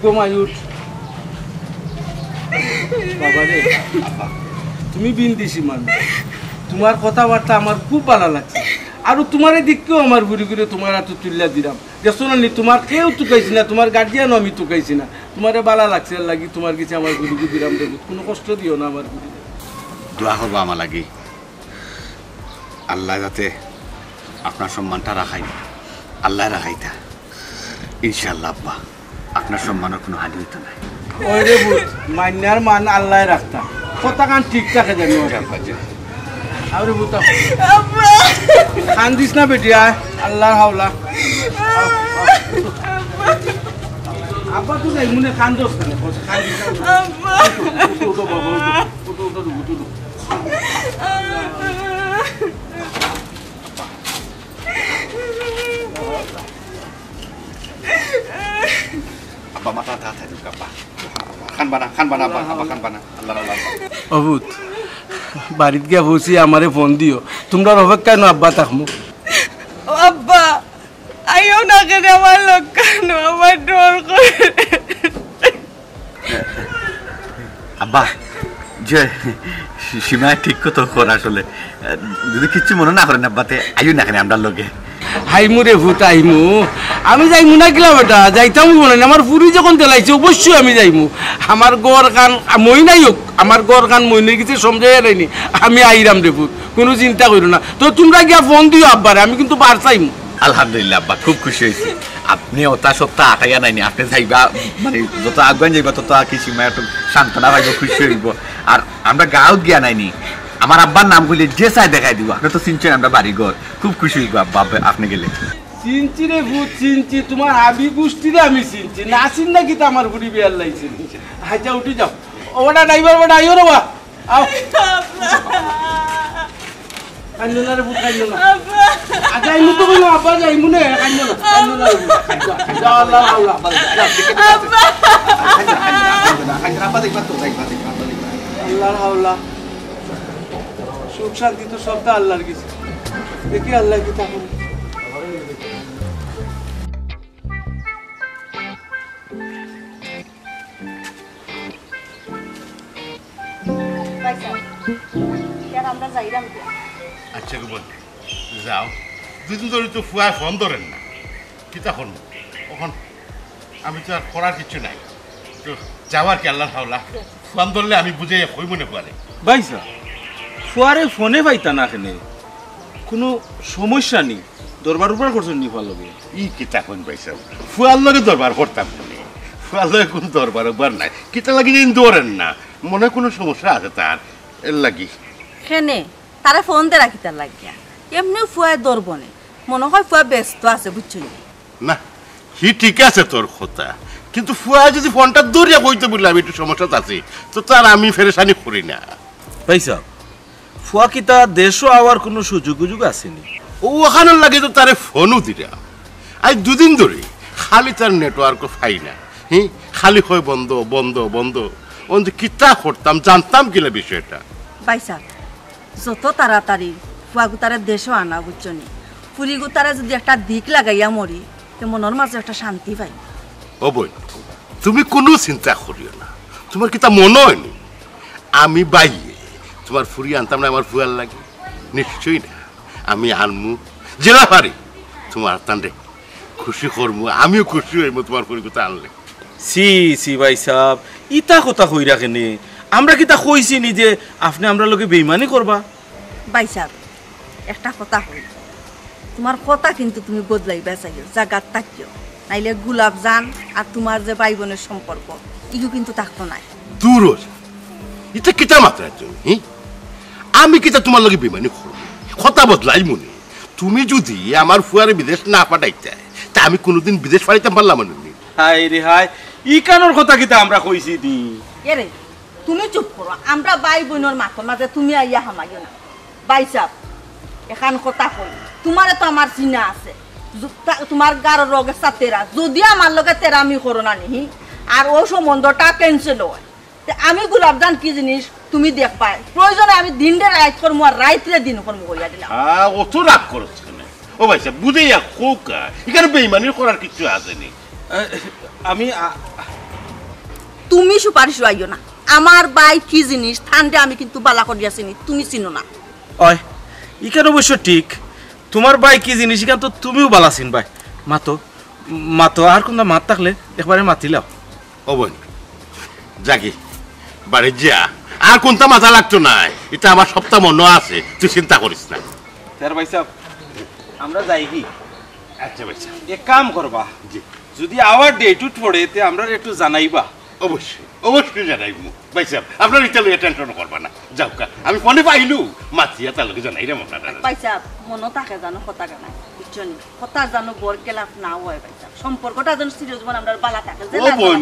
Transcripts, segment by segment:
গো মায়ুর বাবা রে তুমি বিন্দিসি মানুষ তোমার কথাবার্তা আমার খুব ভালো লাগছে আর তোমার দিককেও আমার ঘুরে ঘুরে তোমার এত তুল্লা দিলাম দেখছো না তোমার কেউ টুকাইছি না তোমার গার্জিয়ানও আমি টুকাইছি না তোমারে ভালো লাগছে লাগি তোমার কিছু আমার ঘুরে ঘুরে দিলাম দেব কোনো কষ্ট দিও না আমার ঘুরে দোয়া করবো আমার লাগি আল্লাহ যাতে আপনার সম্মানটা রাখাই আল্লাহ রাখাইতা ইনশাআল্লাহ আব্বা আপনার সম্মানের কোনো হানি হইতো না ওই রে বুঝ মান্যার মান আল্লাহ রাখতা কথা কান ঠিক থাকে জানি আরে বুতা খান দিস না বেটিয়া আল্লাহর হাওলা আব্বা তো যাই মনে খান দোস কেন খান দিস আব্বা তো বাবা তো আব্বা মাথা হাতে দিন আব্বা খান বানা আব্বা খান বানা আল্লাহর আল্লাহ অবুত বাড়িতে গিয়া বসি আমারে ফোন দিও তোমরা অপেক্ষায় না আব্বা থাকমু আব্বা আইও না কেন আমার লোক কেন আমার ডর করে আব্বা যে সীমা ঠিক কথা কর আসলে যদি কিচ্ছু মনে না করেন আব্বাতে আইও না কেন আমরা লোকে হাইমু রে ভূত আইমু আমি যাইমু না গেলাম বেটা যাইতাম মনে না আমার পুরি যখন তেলাইছে অবশ্যই আমি যাইমু আমার গড় কান মই নাই হোক আমার গড় কান মই নেই কিছু সমঝাই রাইনি আমি আইরাম রে ভূত কোনো চিন্তা করো না তো তোমরা গিয়া ফোন দিও আব্বারে আমি কিন্তু বার চাইমু আলহামদুলিল্লাহ আব্বা খুব খুশি হয়েছি আপনি ওটা সপ্তাহ আটাইয়া নাইনি আপনি যাইবা মানে যত আগুয়ান যাইবা তত কি সীমা একটু সান্ত্বনা পাইব খুশি হইব আর আমরা গাঁও গিয়া নাইনি আমার আব্বার নাম বলে যে চাই দেখাই দিব আপনি তো চিনছেন আমরা বাড়ি ঘর খুব খুশি হইব আব্বা আপনি গেলে চিনছি রে ভূত চিনছি তোমার আবি গোষ্ঠীরে আমি চিনছি না চিন না কি তো আমার ঘুরি বিয়ার লাইছি হাইটা উঠি যাও ওটা ড্রাইভার ওটা আইও রে বা আও কান্নো না রে ভূত কান্নো না আচ্ছা আইমু তো কইলো আব্বা যাইমু নে কান্নো না যা আল্লাহ আল্লাহ আব্বা দেখবা তো আল্লাহর হাওলা সুখ শান্তি তো সবটা আল্লাহর কিছু দেখি আল্লাহ কি তা করে আচ্ছা বল যাও দুদিন ধরে তো ফুয়ায় ফোন ধরেন না কি তখন এখন আমি তো আর করার কিছু নাই তো যাওয়ার কি আল্লাহ হাওলা ফোন ধরলে আমি বুঝে হই মনে পারে ভাইসা ফুয়ারে ফোনে পাইতা না এখানে কোনো সমস্যা নেই দরবার উপর করছেন নি ফল লগে ই কি তখন পাইছে ফুয়ার লগে দরবার করতাম না ফুয়ার লগে কোনো দরবার ওবার নাই কিতা লাগি দিন ধরেন না মনে কোনো সমস্যা আছে তার এর লাগি কেনে তারা ফোন দে রাখি তার লাগিয়া এমনি ফুয়ায় দরবনে মনে হয় ফুয়া ব্যস্ত আছে বুঝছো না হি ঠিক আছে তোর কথা কিন্তু ফুয়া যদি ফোনটা দূরিয়া কইতে বললে আমি একটু সমস্যা আছে তো তার আমি ফেরেশানি করি না ভাইসা ফুয়া কি তা দেশও আওয়ার কোনো সুযোগ আসেনি ও ওখানে লাগে তো তারে ফোনও দিরা আজ দুদিন ধরে খালি তার নেটওয়ার্ক পাই না হ্যাঁ খালি হয় বন্ধ বন্ধ বন্ধ অন্ত কিতা করতাম জানতাম কিনা বিষয়টা ভাইসা যত তাড়াতাড়ি ফুয়াগু তারা দেশও আনা বুঝছো নি ফুরিগু তারা যদি একটা দিক লাগাইয়া মরি তো মনের মাঝে একটা শান্তি পাই ও বই তুমি কোনো চিন্তা করিও না তোমার কিতা মনে হয়নি আমি বাইয়ে তোমার ফুরি আনতাম না আমার ফুয়ার লাগে নিশ্চয়ই না আমি আনমু জেলা পারি তোমার তান্ডে খুশি করমু আমিও খুশি হইমু তোমার ফুরি কথা আনলে সি সি ভাই সাহেব ইতা কথা কই রাখেনি আমরা কি তা কইছি নি যে আপনি আমরা লোকে বেইমানি করবা ভাইসা একটা কথা হই তোমার কথা কিন্তু তুমি বদলাইবা চাইও জাগাত থাকিও নাইলে গোলাপ জান আর তোমার যে ভাই বোনের সম্পর্ক ইগু কিন্তু থাকতো না দূর এটা কিতা মাত্রা তুমি আমি কিতা তোমার লগে বেমানি করব কথা বদলাই মনে তুমি যদি আমার ফুয়ারে বিদেশ না পাঠাইতে তা আমি কোনোদিন বিদেশ পাঠাইতে পারলাম না হাই রে হাই ই কানোর কথা কিতা আমরা কইছি দি এরে তুমি চুপ করো আমরা ভাই বোনের মাথা মাঝে তুমি আইয়া হামাইও না ভাইসা এখান কথা কই তোমারে তো আমার চিনা আছে তোমার গার রোগে সাতেরা যদি আমার লগে তেরামি করো না নিহি আর ও সম্বন্ধটা ক্যান্সেল হয় আমি গোলাপজান কি জিনিস তুমি দেখ পাই প্রয়োজনে আমি দিনটা রাইত করবো আর রাইতে দিন করবো করিয়া দিলাম অত রাগ করছ কেন ও ভাইসা বুঝে খোকা এখানে বেইমানি করার কিছু আসেনি আমি তুমি সুপারিশ আইও না আমার বাই কি জিনিস ঠান্ডে আমি কিন্তু বালা করিয়া চিনি তুমি চিনো না ওই ইখান অবশ্য ঠিক তোমার ভাই কি জিনিস ইখান তো তুমিও বালা চিন ভাই মাতো আর কোনটা মাত থাকলে একবারে মাতিলাও ও বোন জাগি বাড়ি যা আর কোনটা মাথা লাগতো নাই এটা আমার সপ্তাহ মনে আছে তুই চিন্তা করিস না স্যার ভাই সাহেব আমরা যাই কি আচ্ছা ভাই এক কাম করবা জি যদি আওয়ার ডেট পড়ে তে আমরা একটু জানাইবা অবশ্যই জানাইবো ভাই সাহেব আপনার এটা লইয়া টেনশন করবা না যাও কা আমি ফোনে পাইলু মাতিয়া তালকে জানাই রে মনে পয়সা মনো থাকে জানো কথা গানা বুঝছো নি কথা জানো বর গেলাপ না হয় পয়সা সম্পর্কটা যেন সিরিয়াস বন আমরা বালা থাকে যে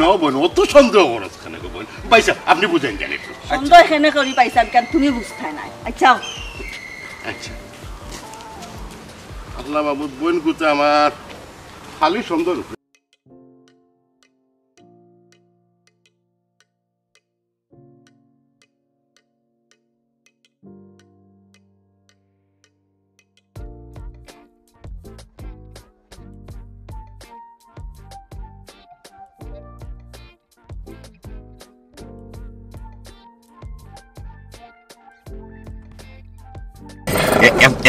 ও বোন অত সন্দেহ করছ কেন গো বোন ভাই সাহেব আপনি বুঝেন জানি একটু সন্দেহ এখানে করি পয়সা কেন তুমি বুঝতাই না আচ্ছা আচ্ছা আল্লাহ বাবু বোন কুতে আমার খালি সন্দেহ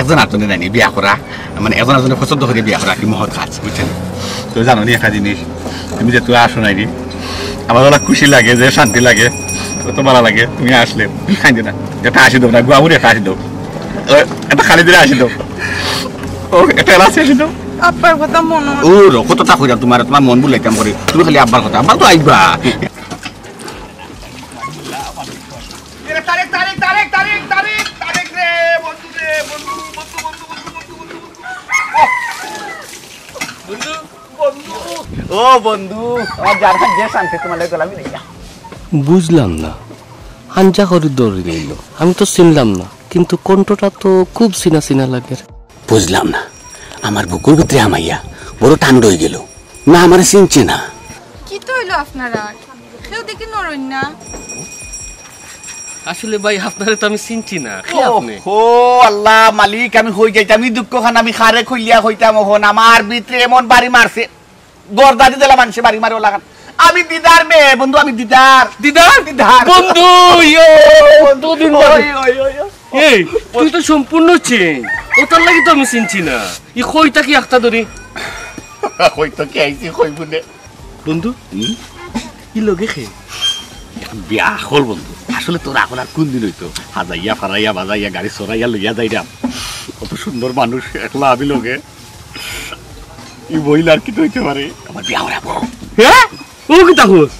একজন আরেকজনে জানি বিয়া করা মানে একজন আরেকজনের পছন্দ করে বিয়া করা কি মহৎ কাজ বুঝছেন তো জানো নি একটা জিনিস তুমি যে তুই আসো নাই আমার ওরা খুশি লাগে যে শান্তি লাগে কত ভালো লাগে তুমি আসলে তুমি খাই না একটা হাসি দেবো না গুয়ামুড়ি একটা হাসি দেবো একটা খালি দিলে হাসি দেবো ও একটা এলাচি হাসি দেবো আব্বার কথা মনে ও কতটা কইরা তোমার মন বুলাইতাম করে তুমি খালি আব্বার কথা আব্বা তো আইবা ও বন্ধু আমার যার হাত যে শান্তি তোমার লাগে গলামি নাই বুঝলাম না হাঞ্জা করে দৌড়ে নিল আমি তো চিনলাম না কিন্তু কণ্ঠটা তো খুব চিনা চিনা লাগে বুঝলাম না আমার বুকুর ভিতরে আমাইয়া বড় ঠান্ডা হয়ে গেল না আমার চিনছে না কি তো হইলো আপনারা কেউ দেখি নড়েন না আসলে ভাই আপনারে তো আমি চিনছি না ও আল্লাহ মালিক আমি হই যাইতাম আমি দুঃখ খান আমি খারে খুইলিয়া হইতাম ওহন আমার ভিতরে এমন বাড়ি মারছে গর্দাদি দিলা মানুষে বাড়ি মারে লাগান আমি দিদার মেয়ে বন্ধু আমি দিদার বন্ধু দুদিন এই তুই তো সম্পূর্ণ চেঞ্জ ওটার লাগি তো আমি চিনছি না ই কইতা কি একটা ধরি হইতো কি আইছি কইবুনে বন্ধু কি লগে খে বিয়া হল বন্ধু আসলে তোর এখন আর কোন দিন হইতো হাজাইয়া ফারাইয়া বাজাইয়া গাড়ি চড়াইয়া লইয়া যাইরাম কত সুন্দর মানুষ একলা আমি লগে ই বইলার কি হইতে পারে আমার বিয়া হরাবো হ্যাঁ ও কি তাকুস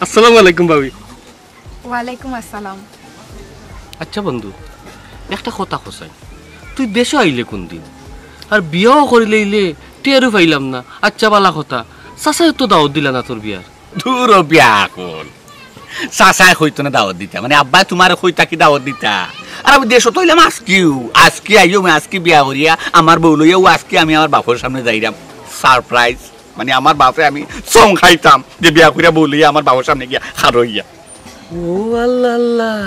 আসসালামু আলাইকুম ভাবি ওয়ালাইকুম আসসালাম আচ্ছা বন্ধু একটা কথা খোসাই তুই দেশে আইলে কোন দিন আর বিয়াও করিলে ইলে টেরও পাইলাম না আচ্ছা বালা কথা চাচাই তো দাওয়াত দিলা না তোর বিয়ার দূর বিয়া কোন চাচাই হইতো না দাওয়াত দিতা মানে আব্বা তোমার হইতা কি দাওয়াত দিতা আর আমি দেশ তো হইলাম আজকে আইও আমি আজকে বিয়া করিয়া আমার বউ লইয়াও আজকে আমি আমার বাপের সামনে যাইরাম সারপ্রাইজ মানে আমার বাপে আমি চং খাইতাম যে বিয়া করিয়া বউ লইয়া আমার বাবার সামনে গিয়া খারইয়া ও আল্লাহ আল্লাহ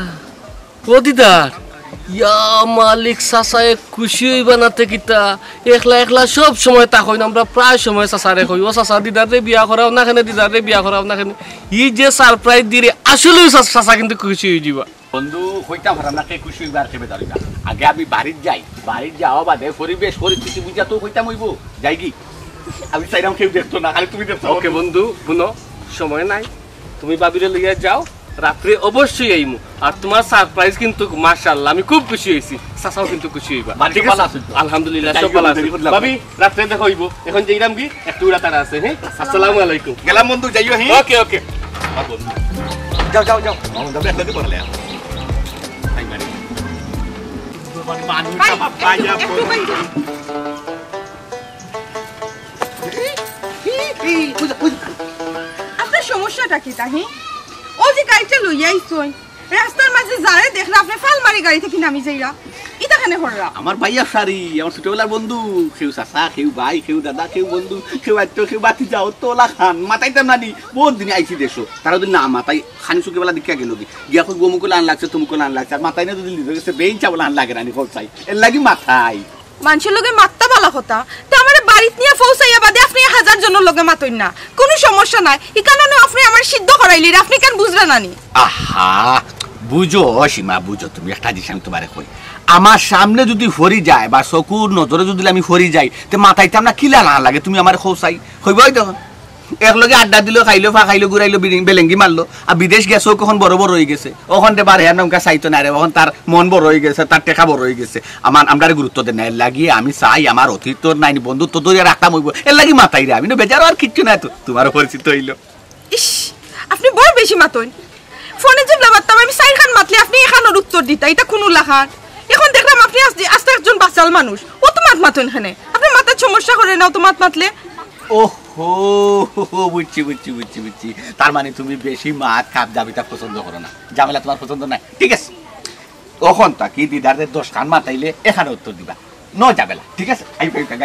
ও দিদার ইয়া মালিক চাচায় খুশি হইবা না কিতা একলা একলা সব সময় তা কই আমরা প্রায় সময় চাচারে কই ও চাচা দিদারে বিয়া করাও না কেন দিদারে বিয়া করাও না কেন ই যে সারপ্রাইজ দিরে আসলে চাচা কিন্তু খুশি হয়ে যাবা বন্ধু হইতাম আমরা কে খুশি হইবার কেবে দাঁড়ি না আগে আমি বাড়ির যাই বাড়ির যাওয়া বাদে পরিবেশ পরিস্থিতি বুঝা তো হইতাম হইব যাই কি আমি চাইলাম কেউ দেখতো না খালি তুমি দেখছো ওকে বন্ধু শুনো সময় নাই তুমি বাবিরে লইয়া যাও রাত্রে অবশ্যই আইমু আর তোমার সারপ্রাইজ কিন্তু মাশাআল্লাহ আমি খুব খুশি হইছি চাচাও কিন্তু খুশি হইবা ঠিক আছে আলহামদুলিল্লাহ সব ভালো আছে ভাবি রাত্রে দেখা হইব এখন যাইরাম কি একটু রাতার আছে হ্যাঁ আসসালামু আলাইকুম গেলাম বন্ধু যাইও হি ওকে ওকে যাও যাও যাও আমরা একটা দিতে পারলে আই মানে মানুষ বাপ পাইয়া আপনার সমস্যাটা কি তাহি ও যে গাড়িটা লইয়া আইছই রাস্তার মাঝে যারে দেখলা আপনি ফালমারি গাড়ি থেকে নামি যাইরা ইটা কেন হররা আমার ভাইয়া সারি আমার ছোটবেলার বন্ধু কেউ চাচা কেউ ভাই কেউ দাদা কেউ বন্ধু কেউ আত্মীয় কেউ বাতি যাও তোলা খান মাথাইতাম নানি বহুত দিনে আইছি দেশো তারা যদি না মাথায় খানি শুকিবেলা দীক্ষা গেল কি গিয়া কই গোমুকুল আন লাগছে তুমকুল আন লাগছে আর মাথায় না যদি লিখে গেছে বেইন চাবল আন লাগে নানি ফল চাই এর লাগি মাথায় মানুষের লোকে মাত্তা বালা কথা তা আমার বাড়িতে নিয়ে পৌঁছাইয়া বাদে আপনি 1000 জনের লগে মাতইন না কোনো সমস্যা নাই এই কারণে আপনি আমার সিদ্ধ করাইলি আপনি কেন বুঝরা নানি আহা বুঝো সীমা বুঝো তুমি একটা জিনিস আমি তোমারে কই আমার সামনে যদি ফরি যায় বা চকুর নজরে যদি আমি ফরি যাই তে মাথাইতে আমরা কিলা না লাগে তুমি আমার খোসাই হইবই তখন একলগে আড্ডা দিল খাইলো ফাঁকাইলো ঘুরাইলো বেলেঙ্গি মারলো আর বিদেশ গেছে কখন বড় বড় হয়ে গেছে ওখান থেকে বারে নৌকা চাইতো না রে ওখান তার মন বড় হয়ে গেছে তার টেকা বড় হয়ে গেছে আমার গুরুত্ব দেন না এর লাগিয়ে আমি চাই আমার অতীত নাই বন্ধুত্ব ধরে রাখতাম হইব এর লাগি মাথাই রে আমি বেজারও আর কিচ্ছু না তো তোমারও পরিচিত হইলো ইস আপনি বড় বেশি মাতইন ফোনে যে লাগাতাম আমি 4 খান মাতলে আপনি এখানোর উত্তর দিতা এটা কোন লাখান এখন দেখলাম আপনি আস্তে একজন বাচাল মানুষ ও তো মাতইন খানে আপনি মাথার সমস্যা করে নাও তো মাতলে ওহো বুঝছি বুঝছি বুঝছি বুঝছি তার মানে তুমি বেশি মাছ খাপ দাবিটা পছন্দ করো না ঝামেলা তোমার পছন্দ নাই ঠিক আছে তখন তাকি দিদারদের 10 খান মাতাইলে এখানে উত্তর দিবা নো ঝামেলা ঠিক আছে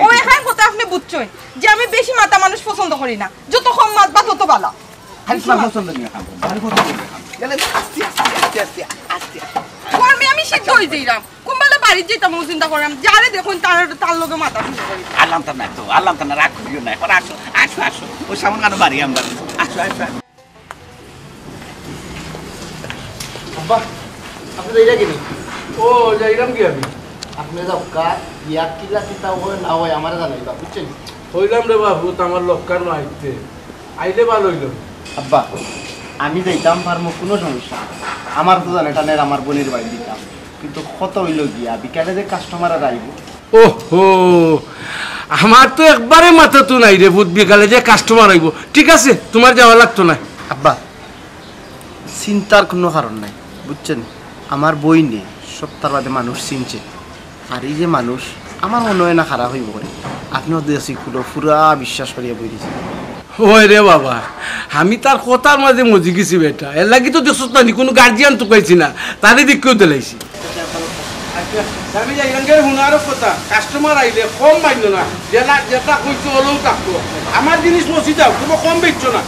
ও এখান কথা আপনি বুঝছেন যে আমি বেশি মাতা মানুষ পছন্দ করি না যত কম মাছ বা তত ভালো খালি তোমার পছন্দ নিয়ে খাবো ভালো পছন্দ নিয়ে খাবো গেলে আস্তে আস্তে আস্তে আস্তে কর্মে আমি সিদ্ধ হয়ে যাইলাম কোনবেলা বাড়ি যেতাম চিন্তা করলাম যারে দেখুন তার লগে মাথা শুরু করি আল্লাহ তা না তো আল্লাহ তা না রাগ করিও না এখন আসো আসো আসো ও সামনে কেন বাড়ি আমরা আসো আসো আব্বা আপনি যাইরা গেলি ও যাইরাম কি আমি আপনি যাও কা ইয়া কিলা কিতা হয় না হয় আমারে জানাইবা বুঝছেন হইলাম রে বাবু আমার লক্কার না আইতে আইলে ভালো হইলো আব্বা আমি যাইতাম পারমো কোনো সমস্যা আমার তো জানে টানের আমার বোনের বাড়ি দিতাম কিন্তু কত হইল গিয়া বিকালে যে কাস্টমাররা আইব ওহো আমার তো একবারে মাথা তো নাই রে বুধ বিকালে যে কাস্টমার আইব ঠিক আছে তোমার যাওয়া লাগতো না আব্বা চিন্তার কোনো কারণ নাই বুঝছেন আমার বই নেই সপ্তাহ বাদে মানুষ চিনছে আর এই যে মানুষ আমার মনে হয় না খারাপ হইব করে আপনিও দেশি খুলো পুরা বিশ্বাস করিয়া বই দিয়েছেন ওই রে বাবা আমি তার কথার মাঝে মজি গেছি বেটা এর লাগি তো দেখছ না কোনো গার্জিয়ান তো পাইছি না তারই দিকেও দিলাইছি আমি যাইলাম হুনারও কথা কাস্টমার আইলে কম বাইন না যেটা কইছো হলেও থাকতো আমার জিনিস মসি যাও তুমি কম বেচছো না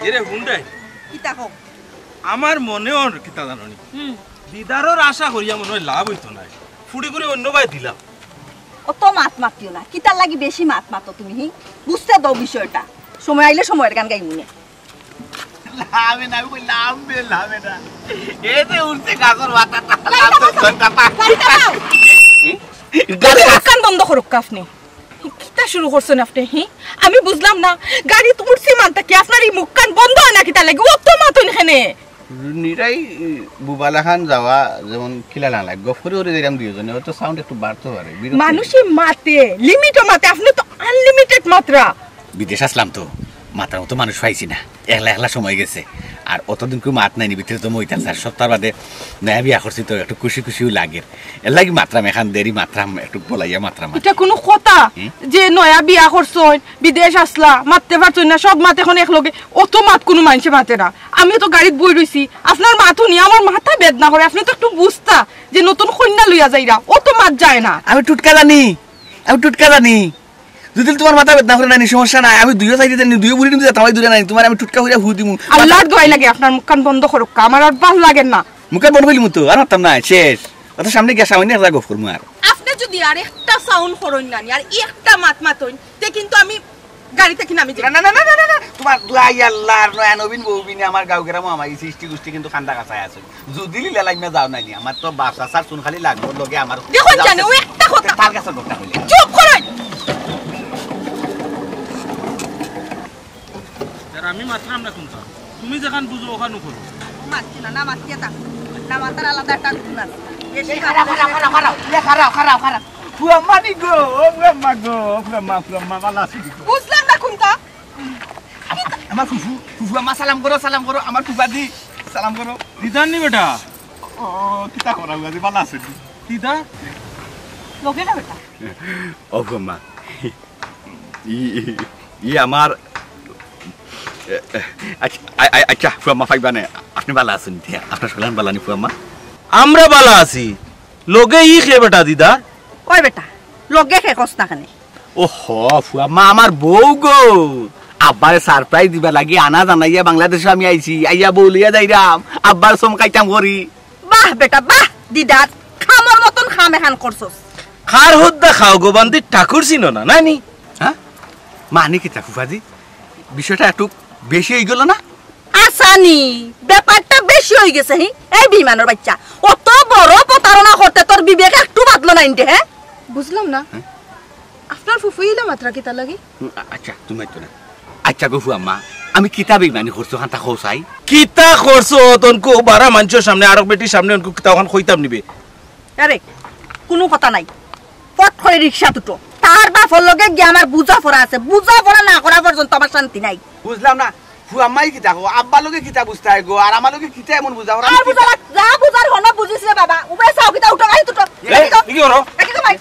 এরে হুন্ডাই কিতা হোক আমার মনেও কিতা জানি দিদারর আশা করিয়া মনে হয় লাভ হইতো না ফুড়ি করে অন্য ভাই দিলাম অত মাত মাতিও না কিতার লাগি বেশি মাত মাতো তুমি বুঝতে দাও বিষয়টা সময় আইলে সময়ের গান গাই মুনে লাভে না কই লাভে না এতে উঠতে কাকর মাথাটা কান বন্ধ করুক আপনি কিতা শুরু করছেন আপনি আমি বুঝলাম না গাড়ি তো উঠছি মানতা কি আপনার এই মুখ কান বন্ধ হয় না কিতা লাগে অত মাতইন খানে নিরাই বুবালা খান যাওয়া যেমন খিলা না লাগে গফরি ওরে দিলাম দুইজনে তো সাউন্ড একটু বাড়তে পারে মানুষই মাতে লিমিটও মাতে আপনি তো আনলিমিটেড মাত্রা বিদেশ আসলাম তো মাথার মতো মানুষ পাইছি না একলা সময় গেছে আর অতদিন কেউ মাত নাই ভিতরে তো মইতাম স্যার সপ্তাহ বাদে নয়া বিয়া করছি তো একটু খুশিও লাগে এর লাগি মাত্রাম এখান দেরি মাত্রাম একটু বলাইয়া মাত্রাম এটা কোনো কথা যে নয়া বিয়া করছন বিদেশ আসলা মারতে পারছন না সব মাত এখন একলগে অত মাত কোনো মানুষে মাতে না আমি তো গাড়িত বই রইছি আপনার মাথা নিয়ে আমার মাথা বেদনা করে আপনি তো একটু বুঝতা যে নতুন কন্যা লইয়া যাইরা অত মাত যায় না আমি টুটকা জানি যদি তোমার মাথা বেদনা করে নাই সমস্যা নাই আমি দুইও সাইডে জানি দুইও বুড়ি নিতে তাই দূরে নাই তোমার আমি টুটকা হইয়া হু দিমু আল্লাহর দোয়াই লাগে আপনার মুখকান বন্ধ করুক আমার আর ভাল লাগে না মুখে বন্ধ হইলি মতো আর হতাম না শেষ অত সামনে গিয়া সামনে একটা গফ করমু আর আপনি যদি আর একটা সাউন্ড করুন না আর একটা মাত মাতইন তে কিন্তু আমি গাড়িতে কি নামি যাই না তোমার দুআই আল্লাহর নয়া নবীন বউবিনি আমার গাঁও গ্রামও আমার সৃষ্টি গোষ্ঠী কিন্তু খান্দা কাছায় আছে যদি লিলা লাইমা যাও নাই আমার তো বাসা সার শুন খালি লাগবো লগে আমার দেখুন জানে ও একটা কথা তার কাছে কথা হইলে চুপ করেন আমি মাত্রাম না কোনটা তুমি যেখান বুঝো ওখানে করো মাতছি না মাতিয়া তা না মাতার আলাদা একটা গুণ আছে বেশি খারাপ ফুয়ামানি গো ফুয়ামা বালা আছে বুঝলাম না কোনটা আমার ফুফুমা সালাম করো আমার ফুফা দি সালাম করো দিদার নি বেটা ও কিতা করা গাজি বালা আছে দিদা লগে না বেটা ও ফুয়ামা ই আমার আচ্ছা ফুয়ামা ফাইবানে আপনি বালা আছেন আপনার সলান বালানি ফুয়ামা আমরা বালা আছি লগে ই খে বেটা দিদার ওই বেটা লগে খে কস না খানে ওহো ফুয়া মা আমার বউ গো আব্বারে সারপ্রাইজ দিবা লাগি আনা জানাইয়া বাংলাদেশে আমি আইছি আইয়া বলিয়া যাইরাম আব্বার চমকাইতাম করি বাহ বেটা বাহ দিদার খামর মতন খাম এখান করছস খার হদ্দা খাও গো বান্দি ঠাকুর চিনো না নানি হ্যাঁ মানে কি ফুফাজি বিষয়টা একটু বেশি হয়ে গেল না আসানি ব্যাপারটা বেশি হয়ে গেছে হি এই বিমানের বাচ্চা অত বড় প্রতারণা করতে তোর বিবেক একটু বাদলো না ইনতে হ্যাঁ বুঝলাম না আপনার ফুফু ইলা মাত্রা কি তা লাগি আচ্ছা তুমি তো না আচ্ছা গো ফুয়া মা আমি কিতাবই মানে করছো হান্তা খোসাই কিতা করছো তনকো বারা মানুষের সামনে আর বেটির সামনে অনকো কিতা ওখান কইতাম নিবে আরে কোনো কথা নাই পট করে রিকশা দুটো তার বাপর লগে গিয়ে আমার বুঝা পড়া আছে বুঝা পড়া না করা পর্যন্ত আমার শান্তি নাই বুঝলাম না ফুয়া মাই কিতা গো আব্বা লগে কিতা বুঝতাই গো আর আমার লগে কিতা এমন বুঝা আর বুঝা যা বুঝার হলো বুঝিস রে বাবা উবে সাও কিতা উঠো গাই দুটো কি করো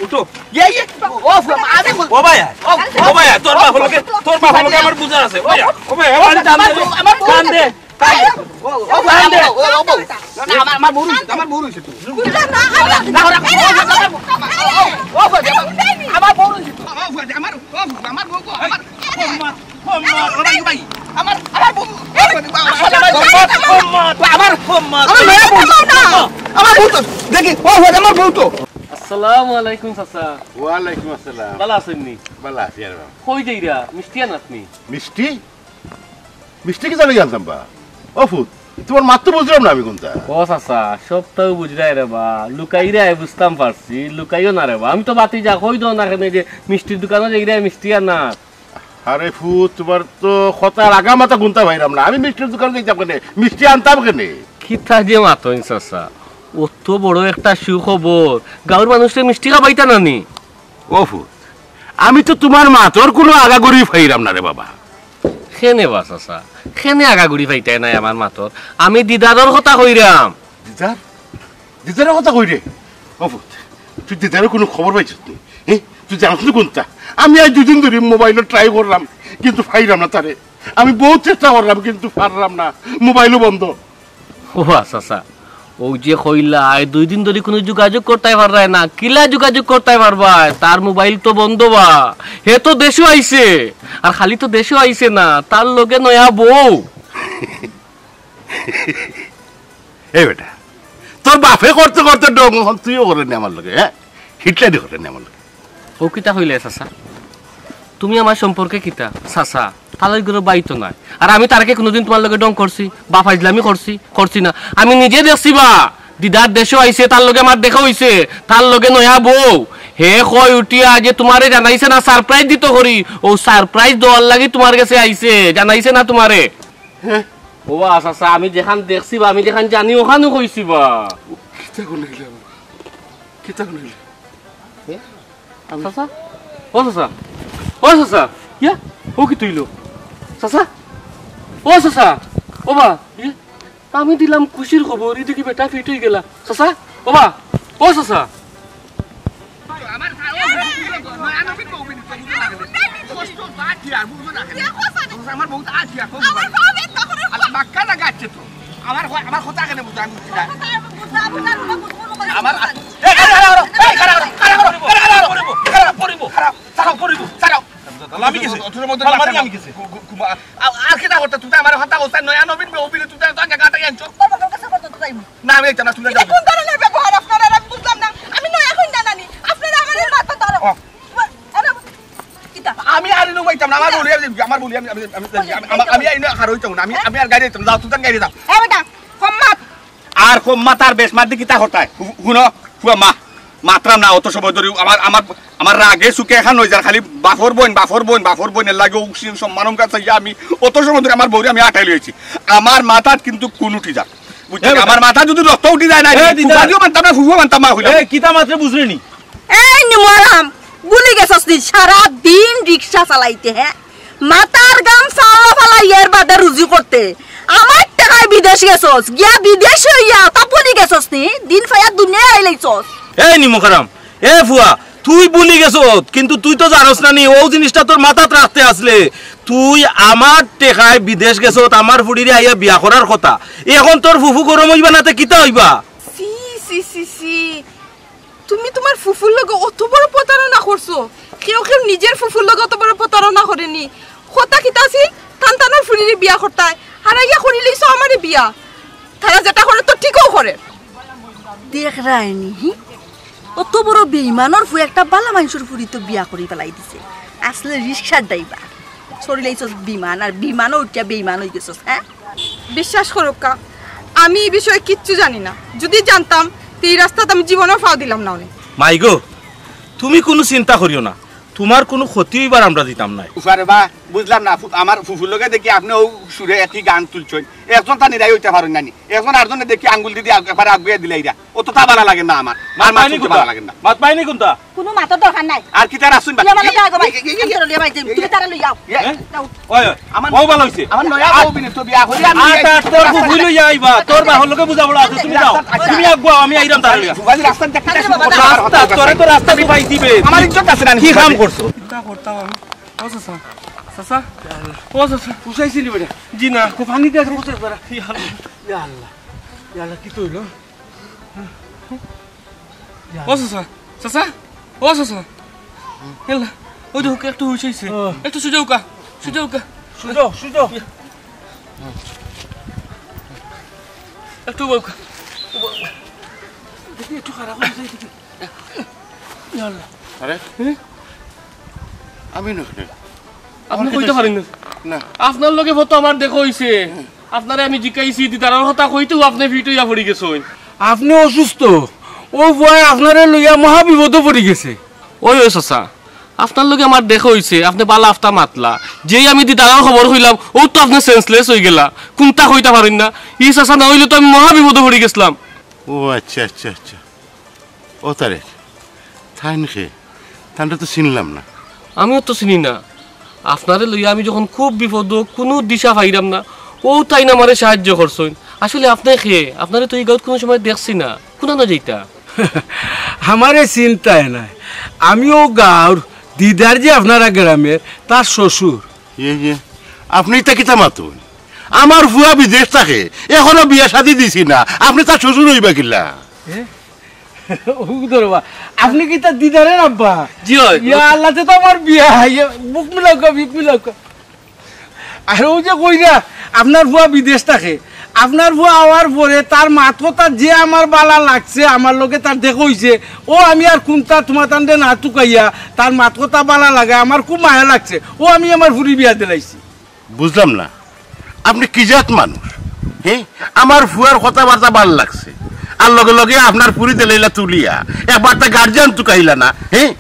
উঠো ইয়ে ও ফুয়া মা আরে ও ভাইয়া তোর বাপ লগে আমার বুঝার আছে ও ভাইয়া আমার টান দে আমার টান দে আমার বউ রইছে তো আসসালামু আলাইকুম চাচা ওয়ালাইকুম আসসালাম ভালো আছেন নি ভালো আছি আর বাবা। কই যাইরা মিষ্টি আন আপনি মিষ্টি মিষ্টি কি জানি জানতাম বা ও ফুট তোমার মাত্র বুঝলাম না আমি কোনটা ও চাচা সবটাও বুঝলাই রে বা লুকাইরে বুঝতাম পারছি লুকাইও না রে বা আমি তো বাতি যা কই দাও না কেন যে মিষ্টির দোকানে যাইরা মিষ্টি আর না আরে ফুট তোমার তো কথার আগা মাথা গুনতা ভাইরাম না আমি মিষ্টির দোকানে যাইতাম কেন মিষ্টি আনতাম কেন কিতা যে মাতইন চাচা অত বড় একটা সুখবর গাঁর মানুষের মিষ্টি খাবাইতা নানি ও ফুট আমি তো তোমার মাতর কোনো আগাগড়ি ফাইরাম না রে বাবা খেনে বা চাচা খেনে আগাগুড়ি পাইতাই নাই আমার মাতর আমি দিদারর কথা কইরাম দিদার দিদারের কথা কই রে ও ফুট তুই দিদারের কোনো খবর পাইছিস তুই হ্যাঁ তুই জানিস না কোনটা আমি আজ দুদিন ধরে মোবাইলে ট্রাই করলাম কিন্তু ফাইরাম না তারে আমি বহুত চেষ্টা করলাম কিন্তু পারলাম না মোবাইলও বন্ধ ও চাচা ও যে কইলা 2 দিন ধরে কোনো যোগাযোগ করতে পারবাই না কিলা যোগাযোগ করতে পারবা তার মোবাইল তো বন্ধ বা হে তো দেশে আইছে আর খালি তো দেশে আইছে না তার লগে নয়া বউ এই বেটা তোর বাপে করতে করতে ডং তুইও করেন আমার লগে হ্যাঁ হিটলারই করেন আমার লগে ও কিতা হইলে চাচা তুমি আমার সম্পর্কে কিতা চাচা তাহলে গুলো বাইতো নাই আর আমি তারকে কোনোদিন তোমার লগে ডং করছি বা ফাইজলামি করছি না আমি নিজে দেখছি বা দিদার দেশে আইছে তার লগে আমার দেখা হইছে তার লগে নয়া বউ হে কই উঠিয়া যে তোমারে জানাইছে না সারপ্রাইজ দিত করি ও সারপ্রাইজ দেওয়ার লাগি তোমার কাছে আইছে জানাইছে না তোমারে ও চাচা আমি যেখান দেখছি বা আমি যেখান জানি ওখানে কইছি বা কিতা কইলে কিতা কইলে চাচা ও চাচা ইয়া ও কি তুইলো চাচা ও চাচা ও বা আমি দিলাম খুশির খবর এদিকে বেটা ফিট হয়ে গেলা চাচা ও বা ও চাচা আমি আর নো বাইতাম না আমার বলি আমি আর হইতাম না আমি আর গাড়ি যাইতাম যাও তুই গাড়ি যাও এ বেটা সম্মাত আর কম্মাত আর বেশ মাত কিতা হতায় শুনো ফুয়া মা মাত্রাম না অত সময় ধরে আমার রাগে সুখে এখন হয়ে যায় খালি বাফর বোন এর লাগে সম্মানম কাছে আমি অত সময় ধরে আমার বউরে আমি আটাই লইছি আমার মাথাত কিন্তু কোন উঠি যাক বুঝছেন আমার মাথা যদি রক্ত উঠি যায় না ফুফাজিও মানতাম না ফুফুও মানতাম না হইলে কিতা মাত্র বুঝলেনি এই নিমরাম গুলি গেছস নি সারা দিন রিকশা চালাইতে হ্যাঁ মাথার গাম সাওয়া ফালাই এর বাদে রুজি করতে আমার টাকায় বিদেশ গেছস গিয়া বিদেশ হইয়া তাপনি গেছস নি দিন ফায়া দুনিয়া আইলাইছস এই নিমখারাম এ ফুয়া তুই বলি গেছ কিন্তু তুই তো জানোস না নি ও জিনিসটা তোর মাথাত রাখতে আসলে তুই আমার টেকায় বিদেশ গেছ আমার ফুড়িরে আইয়া বিয়া করার কথা এখন তোর ফুফু গরম হইবা নাতে কিতা হইবা সি সি সি সি তুমি তোমার ফুফুর লগে অত বড় প্রতারণা করছো কেউ কেউ নিজের ফুফুর লগে অত বড় প্রতারণা করেনি কথা কিতা আছিল তান্তানোর ফুরির বিয়া করতায় আর ইয়া করি লইছো আমারে বিয়া তারা যেটা করে তো ঠিকও করে দেখ রায়নি অত বড় বেইমানর ফু একটা বালা মানুষের ফুরি তো বিয়া করি পেলাই দিছে আসলে রিক্সার ড্রাইভার চড়িলাইছস বিমান আর বিমানও উঠিয়া বেইমান হয়ে গেছস হ্যাঁ বিশ্বাস করো কা আমি এই বিষয়ে কিচ্ছু জানি না যদি জানতাম তো এই রাস্তাতে আমি জীবনেও ফাও দিলাম না অনেক মাইগো তুমি কোনো চিন্তা করিও না তোমার কোনো ক্ষতি হইবার আমরা দিতাম না উফারে বা বুঝলাম না আমার ফুফুর লগে দেখি আপনি ও সুরে একই গান তুলছেন একজন তা নিরাই হইতে পারেন নানি একজন আরেকজনে দেখি আঙ্গুল দিদি একবারে আগুয়ে দিলে ইরা অত তা ভালো লাগে না আমার মার মার শুনতে ভালো লাগে না মাত পাইনি কোনটা কোনো মাথার দরকার নাই আর কি তার আসুন বা তুমি তারা লই যাও ওই আমার বউ ভালো হইছে আমার নয়া বউ বিনে তো বিয়া হই আমি আটা তোর ফুফুই লই আইবা তোর বাহর লগে বুঝা বড় আছে তুমি যাও তুমি আগুয়া আমি আইরাম তার লইয়া ফুফাজি রাস্তা দেখতে রাস্তা তোরে তো রাস্তা দিবাই দিবে আমার ইজ্জত আছে না কি কাম করছো কা করতাম আমি ও সাসা সাসা ও সাসা পুষাইছিলি বেটা জি না খুব পানি দেখ রোতে বেটা ইয়া আল্লাহ ইয়া আল্লাহ কি কইলো ও সাসা সাসা ও সাসা এলা ও দেখো একটু হইছে একটু সুজাউকা সুজাও একটু বউকা দেখি একটু খারাপ হইছে দেখি ইয়া আল্লাহ আরে আমি নখ আপনি কইতে পারেন না আপনার লগে ফটো আমার দেখো হইছে আপনারে আমি জিকাইছি দিতার কথা কইতেও আপনি ভিডিও ইয়া পড়ি গেছেন আপনি অসুস্থ ও ভয় আপনারে লইয়া মহা বিপদে পড়ি গেছে ওই চাচা আপনার লগে আমার দেখো হইছে আপনি বালা আফতা মাতলা যেই আমি দিতার খবর হইলাম ও তো আপনি সেন্সলেস হই গেলা কোনটা কইতে পারেন না ই চাচা না হইলে তো আমি মহা বিপদে পড়ি গেছিলাম ও আচ্ছা আচ্ছা আচ্ছা ও তারে থাই নাকি তানটা তো চিনলাম না আমিও তো চিনি না আপনারে লইয়া আমি যখন খুব বিপদ কোনো দিশা পাইলাম না ও তাই না আমারে সাহায্য করছেন আসলে আপনি খেয়ে আপনারে তো এই গাঁত কোনো সময় দেখছি না কোনা না যাইতা আমারে চিন্তায় নাই আমিও গাঁর দিদার যে আপনারা গ্রামের তার শ্বশুর আপনি তা কিতা মাতুন আমার ভুয়া বিদেশ থাকে এখনো বিয়া শাদি দিছি না আপনি তার শ্বশুর হইবা কিলা আপনি কি তার দিদারের আব্বা জি ইয়া আল্লাহতে তো আমার বিয়া বুক মিলাও আর ও যে কই না আপনার ভুয়া বিদেশ থাকে আপনার ভুয়া আওয়ার পরে তার মাথা যে আমার বালা লাগছে আমার লগে তার দেখো হইছে ও আমি আর কোনটা তোমার তান্ডে না টুকাইয়া তার মাথা বালা লাগে আমার খুব মায়া লাগছে ও আমি আমার ভুরি বিয়া দিলাইছি বুঝলাম না আপনি কি জাত মানুষ হ্যাঁ আমার ভুয়ার কথাবার্তা ভাল লাগছে আর লগে লগে আপনার পুরি দিলাইলা তুলিয়া একবার তা গার্জিয়ান টুকাইলা না হ্যাঁ